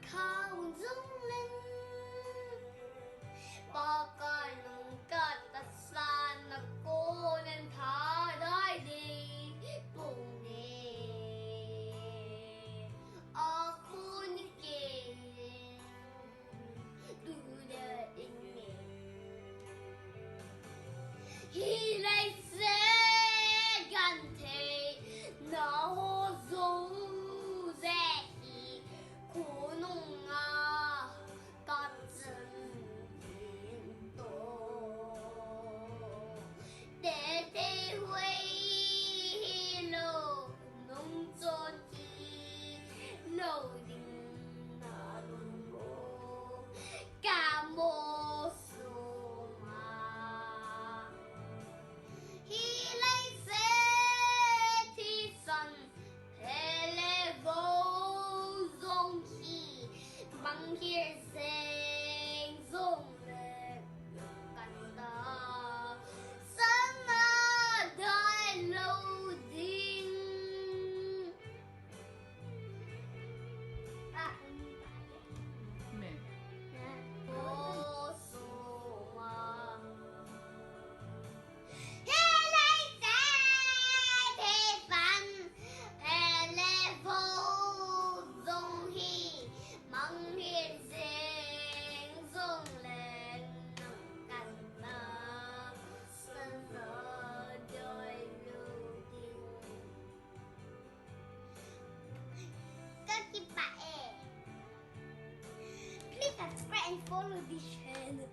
靠中linh ba cái nông cát ta san na cô nên thả đai đi bùng nè aku ni ke du da inge hi lai se gan te na ho zo ze hi ko nong a ta zen yin to để thế huy lô nông cho chi lô đình na luôn mô cả mô sô ma hi lấy xe thi sân hệ lệ vô dông khi bằng kia sen dông lệ cắn ta sân đại lâu đình Mẹ. vô số ma hệ lấy xe thi sân hệ lệ vô dông khi bằng kia sen dông lệ cắn ta sân đại lâu đình các bạn please subscribe and follow this channel.